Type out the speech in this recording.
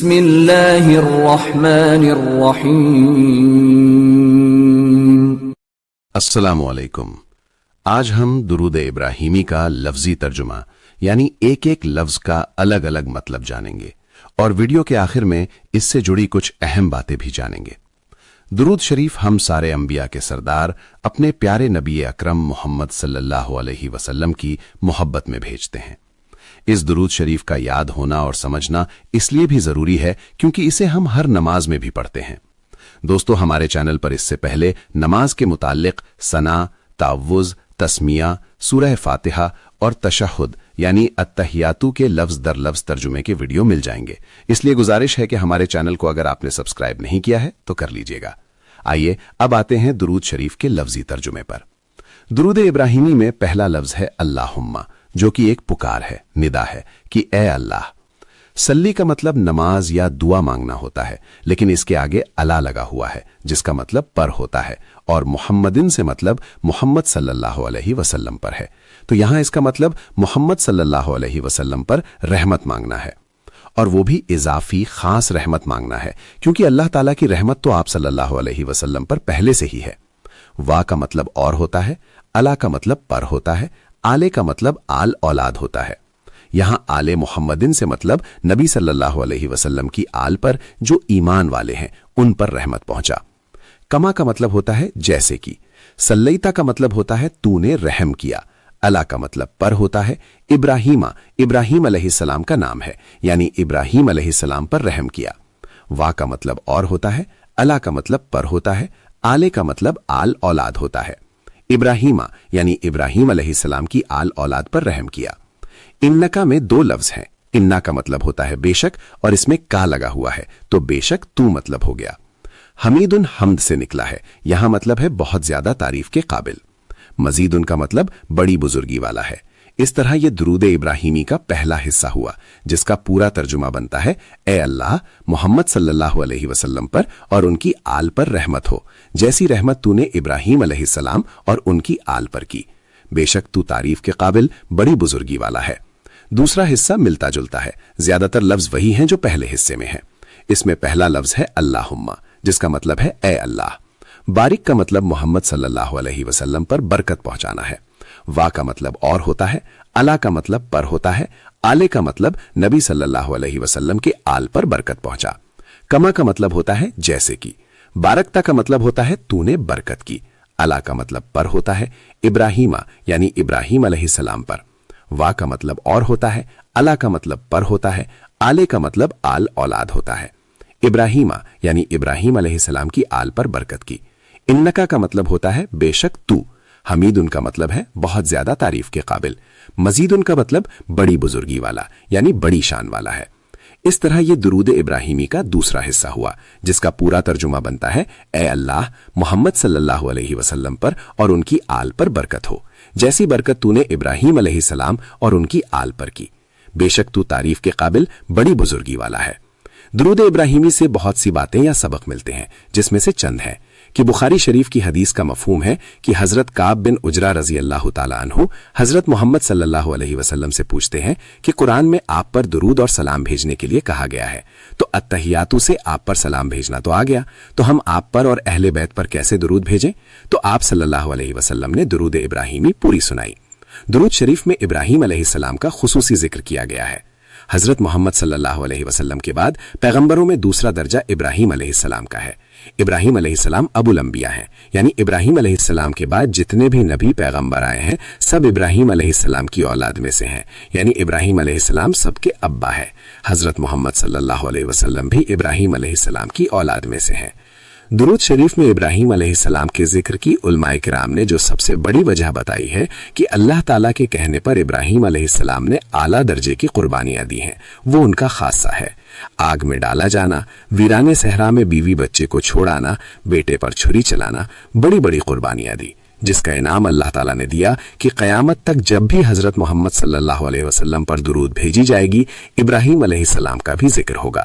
بسم اللہ الرحمن الرحیم۔ السلام علیکم۔ آج ہم درود ابراہیمی کا لفظی ترجمہ یعنی ایک ایک لفظ کا الگ الگ مطلب جانیں گے اور ویڈیو کے آخر میں اس سے جڑی کچھ اہم باتیں بھی جانیں گے۔ درود شریف ہم سارے انبیاء کے سردار اپنے پیارے نبی اکرم محمد صلی اللہ علیہ وسلم کی محبت میں بھیجتے ہیں۔ اس درود شریف کا یاد ہونا اور سمجھنا اس لیے بھی ضروری ہے کیونکہ اسے ہم ہر نماز میں بھی پڑھتے ہیں۔ دوستو، ہمارے چینل پر اس سے پہلے نماز کے متعلق ثنا، تعوذ، تسمیہ، سورہ فاتحہ اور تشہد یعنی التحیاتو کے لفظ در لفظ ترجمے کے ویڈیو مل جائیں گے، اس لیے گزارش ہے کہ ہمارے چینل کو اگر آپ نے سبسکرائب نہیں کیا ہے تو کر لیجئے گا۔ آئیے اب آتے ہیں درود شریف کے لفظی ترجمے پر۔ درود ابراہیمی میں پہلا لفظ ہے اللہم، جو کہ ایک پکار ہے، ندا ہے کہ اے اللہ۔ صلی کا مطلب نماز یا دعا مانگنا ہوتا ہے، لیکن اس کے آگے الا لگا ہوا ہے جس کا مطلب پر ہوتا ہے، اور محمدن سے مطلب محمد صلی اللہ علیہ وسلم پر ہے، تو یہاں اس کا مطلب محمد صلی اللہ علیہ وسلم پر رحمت مانگنا ہے، اور وہ بھی اضافی خاص رحمت مانگنا ہے کیونکہ اللہ تعالیٰ کی رحمت تو آپ صلی اللہ علیہ وسلم پر پہلے سے ہی ہے۔ وا کا مطلب اور ہوتا ہے، الا کا مطلب پر ہوتا ہے، آلے کا مطلب آل اولاد ہوتا ہے۔ یہاں آل محمدن سے مطلب نبی صلی اللہ علیہ وسلم کی آل پر جو ایمان والے ہیں ان پر رحمت پہنچا۔ کما کا مطلب ہوتا ہے جیسے کہ، سلیتا کا مطلب ہوتا ہے تو نے رحم کیا، الا کا مطلب پر ہوتا ہے، ابراہیمہ ابراہیم علیہ السلام کا نام ہے یعنی ابراہیم علیہ السلام پر رحم کیا۔ وا کا مطلب اور ہوتا ہے، الا کا مطلب پر ہوتا ہے، آلے کا مطلب آل اولاد ہوتا ہے۔ ابراہیمہ یعنی ابراہیم علیہ السلام کی آل اولاد پر رحم کیا۔ انکا میں دو لفظ ہیں، انا کا مطلب ہوتا ہے بے شک اور اس میں کا لگا ہوا ہے تو بے شک تو مطلب ہو گیا۔ حمید حمد سے نکلا ہے، یہاں مطلب ہے بہت زیادہ تعریف کے قابل۔ مزید کا مطلب بڑی بزرگی والا ہے۔ اس طرح یہ درود ابراہیمی کا پہلا حصہ ہوا جس کا پورا ترجمہ بنتا ہے اے اللہ، محمد صلی اللہ علیہ وسلم پر اور ان کی آل پر رحمت ہو، جیسی رحمت تو نے ابراہیم علیہ السلام اور ان کی آل پر کی، بے شک تو تعریف کے قابل بڑی بزرگی والا ہے۔ دوسرا حصہ ملتا جلتا ہے، زیادہ تر لفظ وہی ہیں جو پہلے حصے میں ہیں۔ اس میں پہلا لفظ ہے اللہم، جس کا مطلب ہے اے اللہ۔ بارک کا مطلب محمد صلی اللہ علیہ وسلم پر برکت پہنچانا ہے۔ وا کا مطلب اور ہوتا ہے، الا کا مطلب پر ہوتا ہے، آلے کا مطلب نبی صلی اللہ علیہ وسلم کے آل پر برکت پہنچا۔ کما کا مطلب ہوتا ہے جیسے کہ، بارکتا کا مطلب ہوتا ہے تو نے برکت کی، الا کا مطلب پر ہوتا ہے، ابراہیمہ یعنی ابراہیم علیہ السلام پر۔ وا کا مطلب اور ہوتا ہے، الا کا مطلب پر ہوتا ہے، آلے کا مطلب آل اولاد ہوتا ہے۔ ابراہیمہ یعنی ابراہیم علیہ السلام کی آل پر برکت کی۔ انکا کا مطلب ہوتا ہے بے شک تو۔ حمید ان کا مطلب ہے بہت زیادہ تعریف کے قابل۔ مزید ان کا مطلب بڑی بزرگی والا یعنی بڑی شان والا ہے۔ اس طرح یہ درود ابراہیمی کا دوسرا حصہ ہوا جس کا پورا ترجمہ بنتا ہے اے اللہ، محمد صلی اللہ علیہ وسلم پر اور ان کی آل پر برکت ہو، جیسی برکت تو نے ابراہیم علیہ السلام اور ان کی آل پر کی، بے شک تو تعریف کے قابل بڑی بزرگی والا ہے۔ درود ابراہیمی سے بہت سی باتیں یا سبق ملتے ہیں، جس میں سے چند ہیں کہ بخاری شریف کی حدیث کا مفہوم ہے کہ حضرت کعب بن عجرہ رضی اللہ تعالیٰ عنہ حضرت محمد صلی اللہ علیہ وسلم سے پوچھتے ہیں کہ قرآن میں آپ پر درود اور سلام بھیجنے کے لیے کہا گیا ہے، تو التحیاتو سے آپ پر سلام بھیجنا تو آ گیا، تو ہم آپ پر اور اہل بیت پر کیسے درود بھیجیں؟ تو آپ صلی اللہ علیہ وسلم نے درود ابراہیمی پوری سنائی۔ درود شریف میں ابراہیم علیہ السلام کا خصوصی ذکر کیا گیا ہے۔ حضرت محمد صلی اللہ علیہ وسلم کے بعد پیغمبروں میں دوسرا درجہ ابراہیم علیہ السلام کا ہے۔ ابراہیم علیہ السلام ابو الانبیاء ہیں، یعنی ابراہیم علیہ السلام کے بعد جتنے بھی نبی پیغمبر آئے ہیں سب ابراہیم علیہ السلام کی اولاد میں سے ہیں، یعنی ابراہیم علیہ السلام سب کے ابا ہے۔ حضرت محمد صلی اللہ علیہ وسلم بھی ابراہیم علیہ السلام کی اولاد میں سے ہیں۔ درود شریف میں ابراہیم علیہ السلام کے ذکر کی علماء کرام نے جو سب سے بڑی وجہ بتائی ہے کہ اللہ تعالیٰ کے کہنے پر ابراہیم علیہ السلام نے اعلیٰ درجے کی قربانیاں دی ہیں، وہ ان کا خاصہ ہے۔ آگ میں ڈالا جانا، ویرانے صحرا میں بیوی بچے کو چھوڑانا، بیٹے پر چھری چلانا، بڑی بڑی قربانیاں دی، جس کا انعام اللہ تعالیٰ نے دیا کہ قیامت تک جب بھی حضرت محمد صلی اللہ علیہ وسلم پر درود بھیجی جائے گی ابراہیم علیہ السلام کا بھی ذکر ہوگا۔